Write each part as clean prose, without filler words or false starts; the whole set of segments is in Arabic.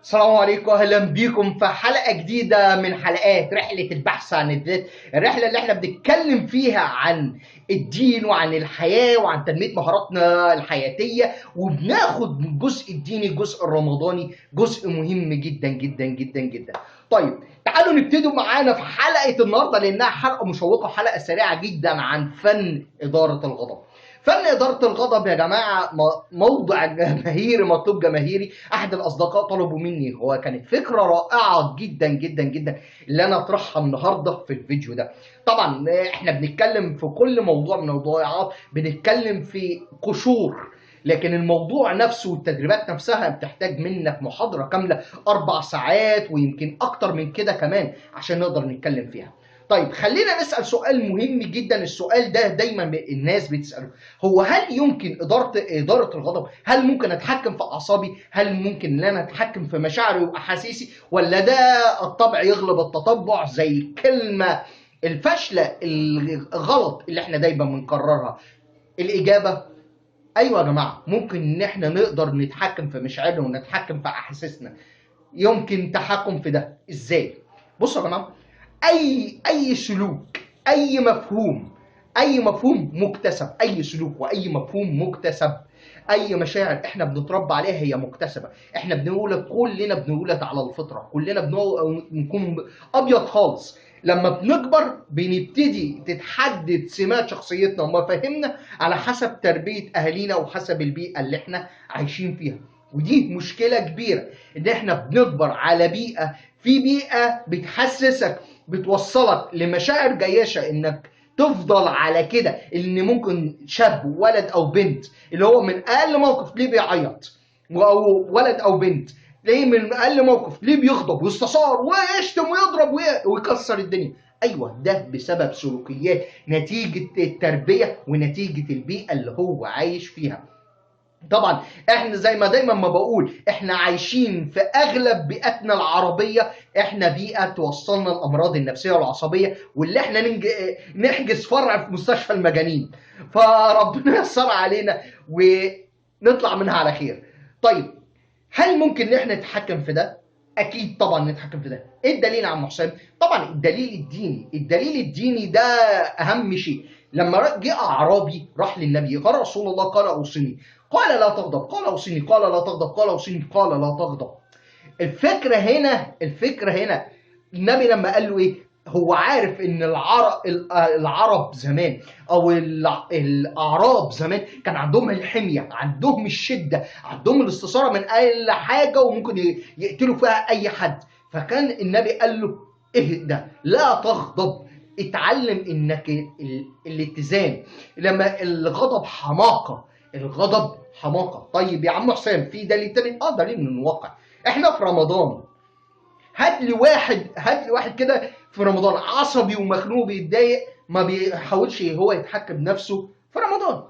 السلام عليكم، اهلا بيكم في حلقه جديده من حلقات رحله البحث عن الذات. الرحله اللي احنا بنتكلم فيها عن الدين وعن الحياه وعن تنميه مهاراتنا الحياتيه، وبناخد من الجزء الديني الجزء الرمضاني جزء مهم جدا جدا جدا جدا. طيب، تعالوا نبتدي معانا في حلقه النهارده لانها حلقه مشوقه وحلقه سريعه جدا عن فن اداره الغضب. فن إدارة الغضب يا جماعة موضع جماهيري، مطلوب جماهيري. أحد الأصدقاء طلبوا مني، هو كانت فكرة رائعة جدا جدا جدا اللي أنا أطرحها النهاردة في الفيديو ده. طبعا إحنا بنتكلم في كل موضوع من الموضوعات، بنتكلم في قشور، لكن الموضوع نفسه والتدريبات نفسها بتحتاج منك محاضرة كاملة 4 ساعات ويمكن أكتر من كده كمان عشان نقدر نتكلم فيها. طيب، خلينا نسأل سؤال مهم جدا. السؤال ده دايما الناس بتسأله: هو هل يمكن إدارة الغضب؟ هل ممكن أتحكم في أعصابي؟ هل ممكن إن أنا أتحكم في مشاعري وأحاسيسي؟ ولا ده الطبع يغلب التطبع زي الكلمة الفاشلة الغلط اللي احنا دايما بنكررها؟ الإجابة: أيوة يا جماعة، ممكن إن احنا نقدر نتحكم في مشاعرنا ونتحكم في أحاسيسنا. يمكن تحكم في ده إزاي؟ بصوا يا جماعة، اي سلوك، اي مفهوم مكتسب، اي سلوك واي مفهوم مكتسب، اي مشاعر احنا بنتربى عليها هي مكتسبه. احنا بنولد، كلنا بنولد على الفطره، كلنا بنكون ابيض خالص. لما بنكبر بنبتدي تتحدد سمات شخصيتنا ومفاهيمنا على حسب تربيه اهالينا وحسب البيئه اللي احنا عايشين فيها. ودي مشكله كبيره، ان احنا بنكبر على بيئه، في بيئه بتحسسك، بتوصلك لمشاعر جياشة انك تفضل على كده. ان ممكن شاب ولد او بنت اللي هو من اقل موقف ليه بيعيط، او ولد او بنت ليه من اقل موقف ليه بيغضب ويستثار ويشتم ويضرب ويكسر الدنيا. ايوه، ده بسبب سلوكيات نتيجة التربية ونتيجة البيئة اللي هو عايش فيها. طبعا احنا زي ما دايما ما بقول، احنا عايشين في اغلب بيئتنا العربيه، احنا بيئه توصلنا الامراض النفسيه والعصبيه، واللي احنا نحجز فرع في مستشفى المجانين. فربنا ييسر علينا ونطلع منها على خير. طيب، هل ممكن ان احنا نتحكم في ده؟ اكيد طبعا نتحكم في ده. ايه الدليل يا عم حسام؟ طبعا الدليل الديني ده اهم شيء. لما جه اعرابي راح للنبي، قال: رسول الله، قال اوصني. قال: لا تغضب. قال: اوصني. قال: لا تغضب. قال: اوصني. قال: لا تغضب. الفكره هنا النبي لما قال له ايه؟ هو عارف ان العرب زمان، او الاعراب زمان، كان عندهم الحميه، عندهم الشده، عندهم الاستثاره من اي حاجه وممكن يقتلوا فيها اي حد. فكان النبي قال له: اهدى، لا تغضب، اتعلم انك الاتزان. لما الغضب حماقه. طيب يا عم حسام، في دليل تاني؟ دليل من الواقع. احنا في رمضان، هات لي واحد كده في رمضان عصبي ومخنوق بيتضايق، ما بيحاولش هو يتحكم بنفسه في رمضان.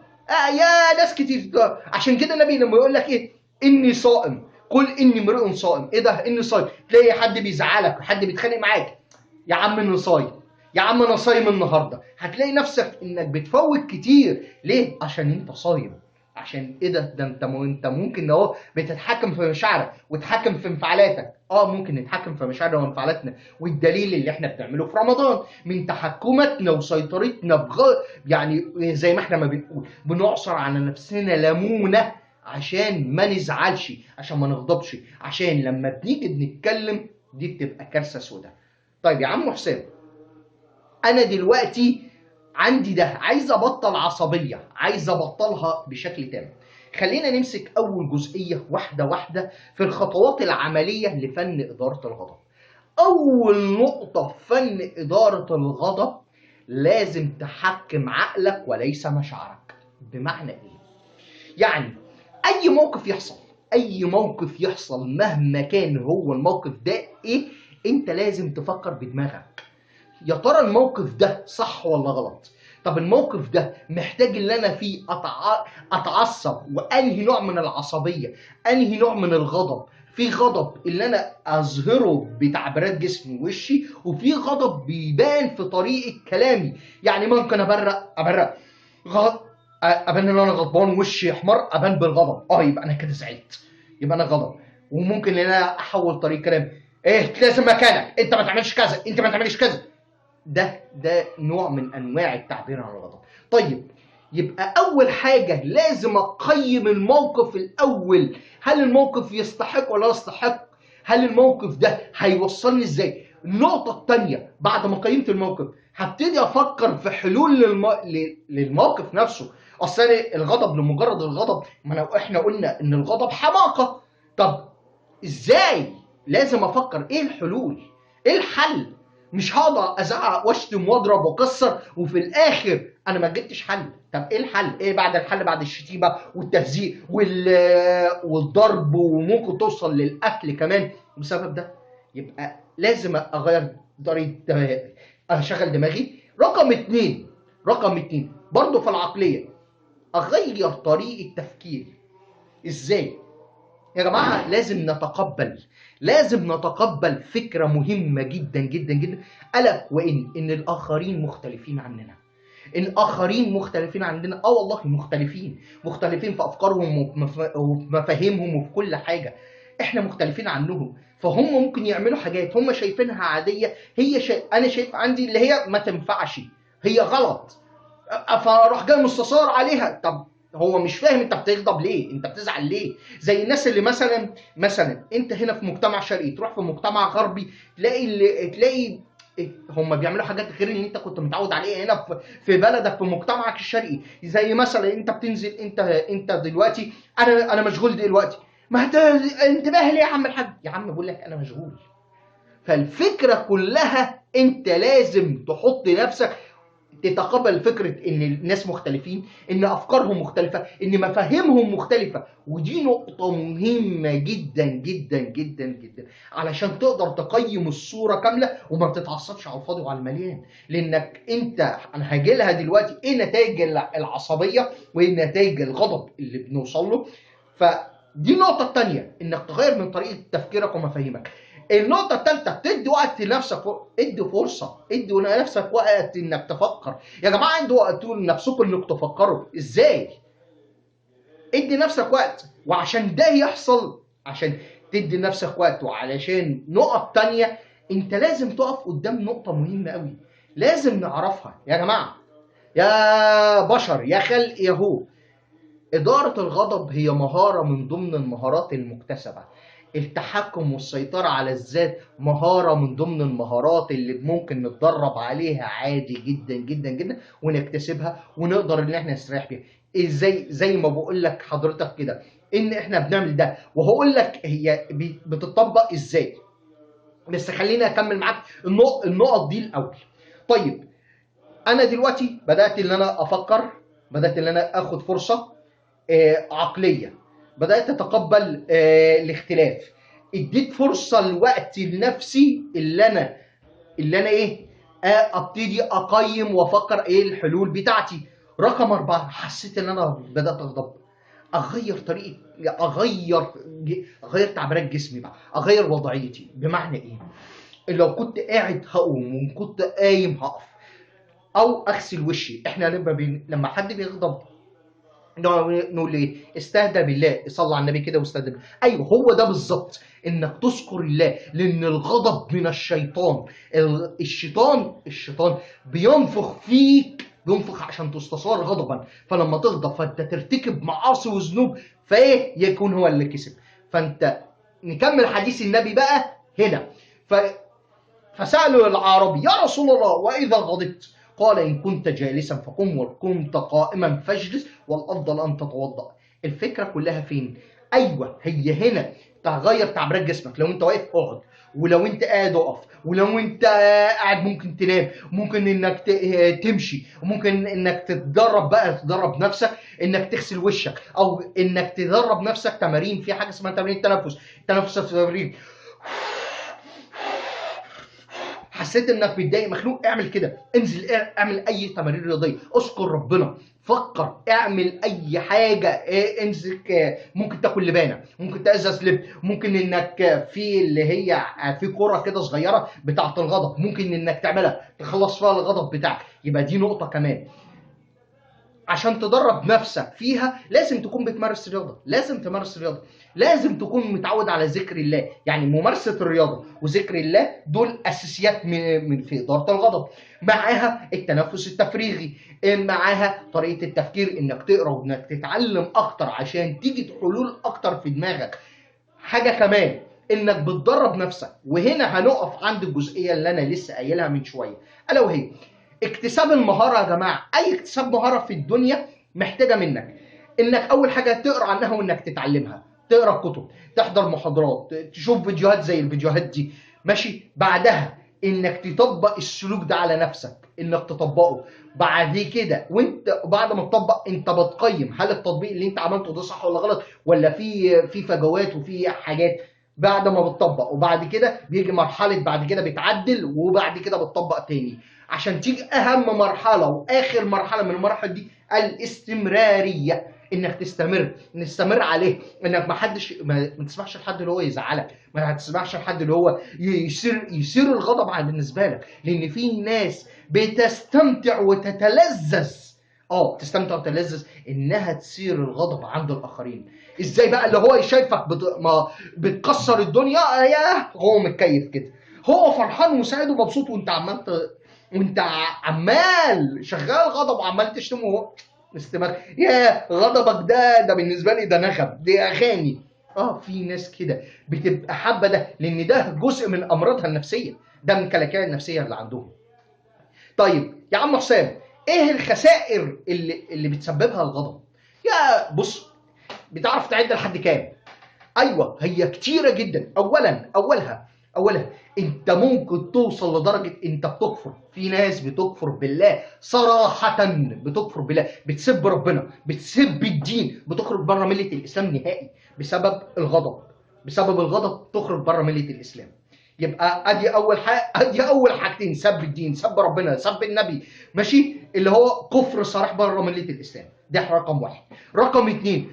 يا ناس كتير. عشان كده النبي لما يقول لك ايه: اني صائم، قل اني امرئ صائم. ايه ده اني صائم؟ تلاقي حد بيزعلك، حد بيتخانق معاك: يا عم انا صايم، يا عم انا صايم النهارده. هتلاقي نفسك انك بتفوت كتير. ليه؟ عشان انت صايم. عشان ايه ده انت ممكن اهو بتتحكم في مشاعرك وتتحكم في انفعالاتك. ممكن نتحكم في مشاعرنا وانفعالاتنا، والدليل اللي احنا بنعمله في رمضان من تحكماتنا وسيطرتنا يعني زي ما احنا ما بنقول، بنعصر على نفسنا ليمونه عشان ما نزعلش، عشان ما نغضبش، عشان لما بنيجي بنتكلم دي بتبقى كارثه سوداء. طيب يا عم حسام، انا دلوقتي عندي ده، عايز ابطل عصبيه، عايز ابطلها بشكل تام. خلينا نمسك اول جزئيه واحده واحده في الخطوات العمليه لفن اداره الغضب. اول نقطه في فن اداره الغضب: لازم تحكم عقلك وليس مشاعرك. بمعنى ايه؟ يعني اي موقف يحصل مهما كان هو الموقف ده ايه، انت لازم تفكر بدماغك: يا ترى الموقف ده صح ولا غلط؟ طب الموقف ده محتاج ان انا فيه اتعصب، وانهي نوع من العصبيه، انهي نوع من الغضب؟ في غضب اللي انا اظهره بتعبيرات جسمي ووشي، وفي غضب بيبان في طريقه كلامي. يعني ممكن ابرق غضب، ابان ان انا غضبان وشي احمر، ابان بالغضب. يبقى انا كده زعلت، يبقى انا غضب. وممكن ان انا احول طريق كلام. ايه لازم مكانك، انت ما تعملش كذا، انت ما تعملش كذا. ده نوع من انواع التعبير عن الغضب. طيب، يبقى اول حاجه لازم اقيم الموقف الاول، هل الموقف يستحق ولا لا يستحق؟ هل الموقف ده هيوصلني ازاي؟ النقطه الثانيه بعد ما قيمت الموقف هبتدي افكر في حلول للموقف نفسه. اصل الغضب لمجرد الغضب، ما احنا قلنا ان الغضب حماقه. طب ازاي؟ لازم افكر ايه الحلول، ايه الحل. مش هقدر ازعق واشتم واضرب واكسر وفي الاخر انا ما جبتش حل. طب ايه الحل؟ ايه بعد الحل؟ بعد الشتيمه والتهزيق والضرب، وممكن توصل للقتل كمان بسبب ده. يبقى لازم اغير طريقه، اشغل دماغي. رقم اتنين برضه في العقليه، اغير طريقه تفكيري. ازاي؟ يا جماعة لازم نتقبل فكرة مهمة جدا جدا جدا، ألا وإن الآخرين مختلفين عننا. الآخرين مختلفين عننا، والله مختلفين في أفكارهم وفي مفاهيمهم وفي كل حاجة. إحنا مختلفين عنهم، فهم ممكن يعملوا حاجات هم شايفينها عادية، أنا شايف عندي اللي هي ما تنفعش، هي غلط. فاروح جاي مستثار عليها. طب هو مش فاهم انت بتغضب ليه، انت بتزعل ليه. زي الناس اللي مثلا انت هنا في مجتمع شرقي، تروح في مجتمع غربي تلاقي هم بيعملوا حاجات غير اللي انت كنت متعود عليها هنا في بلدك في مجتمعك الشرقي. زي مثلا انت بتنزل، انت دلوقتي، انا مشغول دلوقتي. ما انتباه ليه يا عم الحاج؟ يا عم بقول لك انا مشغول. فالفكره كلها انت لازم تحط نفسك تتقبل فكرة ان الناس مختلفين، ان افكارهم مختلفة، ان مفاهيمهم مختلفة. ودي نقطة مهمة جدا جدا جدا جدا علشان تقدر تقيم الصورة كاملة وما تتعصبش على الفاضي وعلى المليان. لانك انا هاجي لها دلوقتي ايه نتائج العصبية وايه نتائج الغضب اللي بنوصل له. فدي النقطة الثانية، انك تغير من طريقة تفكيرك ومفاهيمك. النقطة الثالثة، تدي وقت لنفسك، ادي فرصة، ادي لنفسك وقت انك تفكر. يا جماعة ادوا وقت لنفسكم انك تفكروا. ازاي؟ ادي نفسك وقت. وعشان ده يحصل، عشان تدي نفسك وقت وعلشان نقط تانية، انت لازم تقف قدام نقطة مهمة قوي لازم نعرفها يا جماعة، يا بشر، يا خلق، يا هو. إدارة الغضب هي مهارة من ضمن المهارات المكتسبة. التحكم والسيطرة على الذات مهارة من ضمن المهارات اللي ممكن نتدرب عليها عادي جدا جدا جدا ونكتسبها ونقدر ان احنا نستريح بيها. ازاي؟ زي ما بقول لك حضرتك كده ان احنا بنعمل ده، وهقول لك هي بتطبق ازاي. بس خليني اكمل معاك النقط دي الاول. طيب، انا دلوقتي بدأت ان انا افكر، بدأت ان انا اخد فرصة عقلية، بدأت أتقبل الاختلاف، اديت فرصة لوقت لنفسي اللي أنا إيه، أبتدي أقيم وأفكر إيه الحلول بتاعتي. رقم 4، حسيت إن أنا بدأت أغضب، أغير طريقة، أغير تعبيرات جسمي بقى، أغير وضعيتي. بمعنى إيه؟ لو كنت قاعد هقوم، وكنت قايم هقف، أو أغسل وشي. إحنا لما حد بيغضب نقول ايه؟ استهدى بالله، صلى على النبي كده واستهدى بالله. ايوه، هو ده بالظبط، انك تذكر الله. لان الغضب من الشيطان. الشيطان بينفخ فيك، بينفخ عشان تستثار غضبا. فلما تغضب فانت ترتكب معاصي وذنوب، فايه يكون هو اللي كسب. فانت نكمل حديث النبي بقى هنا. فسألوا العربي يا رسول الله وإذا غضبت؟ قال إن كنت جالسا فقم، وكنت قائما فاجلس، والأفضل أن تتوضأ. الفكرة كلها فين؟ أيوة، هي هنا تغير تعبيرات جسمك. لو أنت واقف اقعد، ولو أنت قاعد اقف، ولو أنت قاعد ممكن تنام، ممكن إنك تمشي، وممكن إنك تدرب نفسك إنك تغسل وشك، أو إنك تدرب نفسك تمارين في حاجة اسمها تمارين التنفس التمرين. حسيت انك متضايق مخنوق، اعمل كده، انزل اعمل اي تمارين رياضيه، اذكر ربنا، فكر، اعمل اي حاجه، امسك، ممكن تاكل لبانه، ممكن تأزز لب، ممكن انك في اللي هي في كره كده صغيره بتاعه الغضب، ممكن انك تعملها تخلص فيها الغضب بتاعك. يبقى دي نقطه كمان. عشان تدرب نفسك فيها لازم تكون بتمارس رياضه، لازم تمارس رياضه، لازم تكون متعود على ذكر الله. يعني ممارسه الرياضه وذكر الله دول اساسيات من في اداره الغضب. معاها التنفس التفريغي، معاها طريقه التفكير، انك تقرا وانك تتعلم اكتر عشان تيجي حلول اكتر في دماغك. حاجه كمان انك بتدرب نفسك، وهنا هنقف عند الجزئيه اللي انا لسه قايلها من شويه، الا وهي اكتساب المهاره. يا جماعه اي اكتساب مهاره في الدنيا محتاجه منك انك اول حاجه تقرا عنها وانك تتعلمها، تقرا كتب، تحضر محاضرات، تشوف فيديوهات زي الفيديوهات دي، ماشي. بعدها انك تطبق السلوك ده على نفسك، انك تطبقه. بعد كده وانت بعد ما تطبق انت بتقيم هل التطبيق اللي انت عملته ده صح ولا غلط، ولا في فجوات وفي حاجات. بعد ما بتطبق وبعد كده بيجي مرحله بعد كده بتعدل، وبعد كده بتطبق تاني، عشان تيجي اهم مرحله واخر مرحله من المراحل دي الاستمراريه. انك نستمر عليه، انك ما تسمحش لحد اللي هو يزعلك، ما تسمحش لحد اللي هو يثير الغضب على بالنسبه لك، لان في ناس بتستمتع وتتلذذ، تستمتع وتتلذذ انها تثير الغضب عند الاخرين. ازاي بقى؟ اللي هو شايفك بتكسر الدنيا، ياه هو متكيف كده، هو فرحان وسعيد ومبسوط، وانت عمال شغال غضب وعمال تشتمه، وهو استمر. يا غضبك ده بالنسبه لي ده نغم، دي اغاني. في ناس كده بتبقى حابه ده، لان ده جزء من امراضها النفسيه، ده من كلاكيع النفسيه اللي عندهم. طيب يا عم حسام، ايه الخسائر اللي بتسببها الغضب؟ يا بص، بتعرف تعد لحد كام؟ ايوه هي كتيره جدا. اولها انت ممكن توصل لدرجه انت بتكفر. في ناس بتكفر بالله صراحه، بتكفر بالله، بتسب ربنا، بتسب الدين، بتخرج بره مله الاسلام نهائي بسبب الغضب. بسبب الغضب تخرج بره مله الاسلام. يبقى ادي اول حاجتين: سب الدين، سب ربنا، سب النبي، ماشي، اللي هو كفر صريح بره مله الاسلام. ده رقم واحد. رقم اتنين: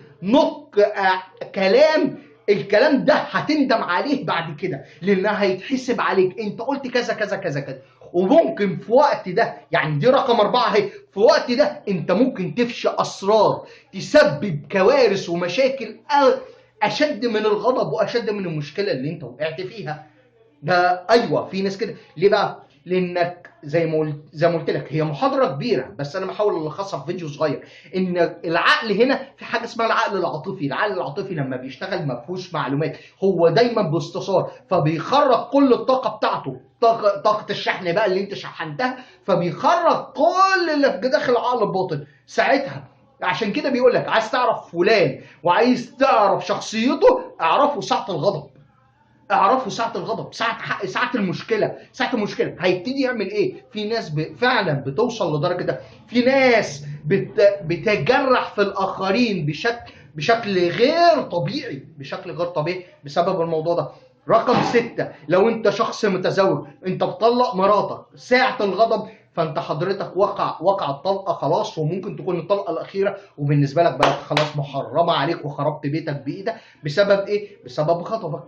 كلام، الكلام ده هتندم عليه بعد كده، لان هيتحسب عليك انت قلت كذا كذا كذا كذا. وممكن في وقت ده، يعني دي رقم 4 اهي، في وقت ده انت ممكن تفشي اسرار تسبب كوارث ومشاكل اشد من الغضب واشد من المشكله اللي انت وقعت فيها. ده ايوه في ناس كده. ليه بقى؟ لانك زي ما قلت لك، هي محاضره كبيره بس انا بحاول الخصها في فيديو صغير. ان العقل هنا في حاجه اسمها العقل العاطفي. العقل العاطفي لما بيشتغل ما فيهوش معلومات، هو دايما باستثار، فبيخرج كل الطاقه بتاعته، طاقه الشحن بقى اللي انت شحنتها، فبيخرج كل اللي في داخل العقل الباطن ساعتها. عشان كده بيقول لك عايز تعرف فلان وعايز تعرف شخصيته، اعرفه ساعه الغضب. اعرفوا ساعة الغضب، ساعة المشكلة هيبتدي يعمل ايه. في ناس فعلا بتوصل لدرجة ده. في ناس بتجرح في الاخرين بشكل غير طبيعي، بسبب الموضوع ده. رقم 6: لو انت شخص متزوج، انت بتطلق مراتك ساعة الغضب، فانت حضرتك وقع الطلقة خلاص، وممكن تكون الطلقة الأخيرة، وبالنسبة لك بقت خلاص محرمة عليك، وخربت بيتك بإيدك بسبب ايه؟ بسبب غضبك.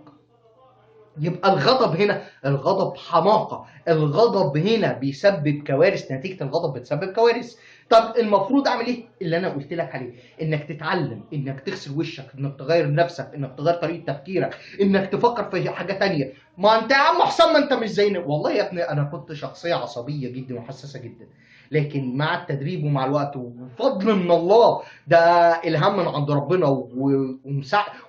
يبقى الغضب هنا، الغضب حماقة، الغضب هنا بيسبب كوارث، نتيجة الغضب بتسبب كوارث. طب المفروض اعمل ايه؟ اللي انا قلت لك عليه، انك تتعلم، انك تغسل وشك، انك تغير نفسك، انك تغير طريقة تفكيرك، انك تفكر في حاجة تانية. ما انت يا عم حسام، ما انت مش زينا. والله يا ابني انا كنت شخصية عصبية جدا وحساسة جدا، لكن مع التدريب ومع الوقت وفضل من الله، ده الهام من عند ربنا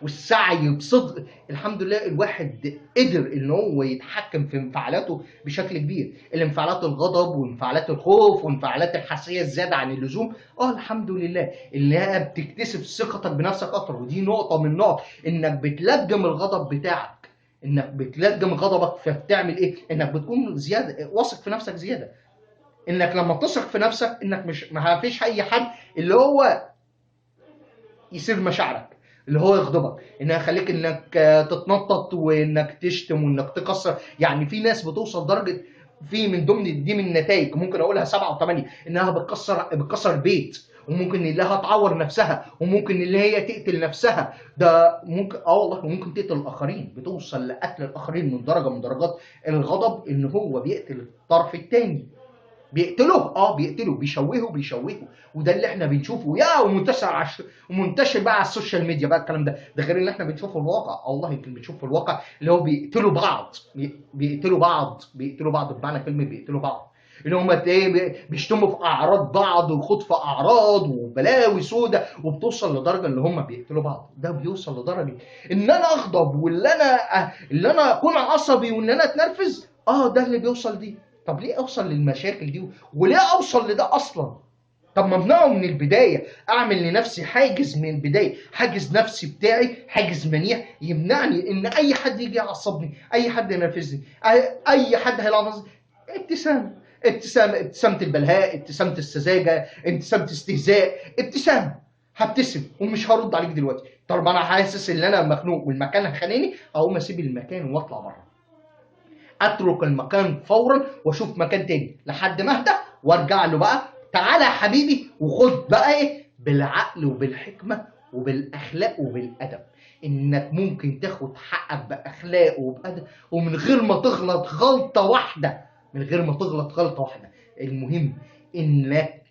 والسعي بصدق، الحمد لله الواحد قدر ان هو يتحكم في انفعالاته بشكل كبير. الانفعالات الغضب وانفعالات الخوف وانفعالات الحساسيه الزياده عن اللزوم، الحمد لله اللي هي بتكتسب ثقتك بنفسك اكتر. ودي نقطه من نقط انك بتلجم الغضب بتاعك، انك بتلجم غضبك، فبتعمل ايه؟ انك بتكون زياده واثق في نفسك زياده. انك لما تثق في نفسك انك مش ما فيش اي حد اللي هو يصير مشاعرك، اللي هو يغضبك، انها يخليك انك تتنطط وانك تشتم وانك تكسر. يعني في ناس بتوصل درجه، في من ضمن دي من النتائج ممكن اقولها 7 و8، انها بتكسر البيت، وممكن اللي هي تعور نفسها، وممكن اللي هي تقتل نفسها. ده ممكن والله، وممكن تقتل الاخرين، بتوصل لقتل الاخرين من درجه من درجات الغضب، ان هو بيقتل الطرف الثاني. بيقتلوا، بيقتلوا، بيشوهوا. وده اللي احنا بنشوفه ومنتشر بقى على السوشيال ميديا بقى الكلام ده غير اللي احنا بنشوفه في الواقع. والله يمكن بنشوف في الواقع اللي هو بيقتلوا بعض، بيقتلوا بعض بمعنى كلمه بيقتلوا بعض، اللي هم ايه، بيشتموا في اعراض بعض وخوض في اعراض وبلاوي سودة، وبتوصل لدرجه اللي هم بيقتلوا بعض. ده بيوصل لدرجه ان انا اغضب اللي انا اكون عصبي وان انا اتنرفز. ده اللي بيوصل دي. طب ليه اوصل للمشاكل دي وليه اوصل لده اصلا؟ طب ما امنعه من البدايه، اعمل لنفسي حاجز من البدايه، حاجز نفسي بتاعي، حاجز منيع يمنعني ان اي حد يجي يعصبني، اي حد ينرفزني، اي حد هيلعب. ابتسامة البلهاء، ابتسامة السذاجة، ابتسامة استهزاء، هبتسم ومش هرد عليك دلوقتي. طب انا حاسس ان انا مخنوق والمكان خانقني، اقوم اسيب المكان واطلع بره، اترك المكان فورا واشوف مكان تاني لحد ما اهدى وارجع له بقى. تعالى يا حبيبي وخد بقى ايه بالعقل وبالحكمه وبالاخلاق وبالادب، انك ممكن تاخد حقك باخلاق وبادب ومن غير ما تغلط غلطه واحده، المهم انك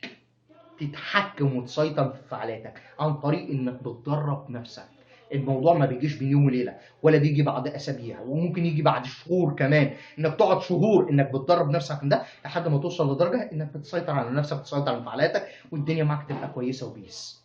تتحكم وتسيطر في انفعالاتك عن طريق انك بتدرب نفسك. الموضوع ما بيجيش بين يوم وليله، ولا بيجي بعد اسابيع، وممكن يجي بعد شهور كمان، انك تقعد شهور انك بتدرب نفسك من ده لحد ما توصل لدرجه انك بتسيطر على نفسك، تسيطر على انفعالاتك، والدنيا معاك تبقى كويسه وبيس.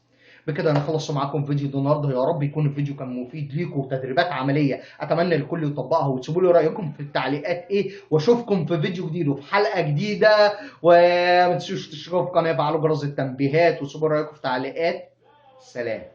بكده انا خلصت معاكم فيديو النهارده. يا رب يكون الفيديو كان مفيد ليكم وتدريبات عمليه اتمنى الكل يطبقها، وتسيبوا لي رايكم في التعليقات ايه، واشوفكم في فيديو جديد وفي حلقه جديده. وما تنسوش تشتركوا في القناه، فعلوا جرس التنبيهات، وسيبوا رايكم في التعليقات. سلام.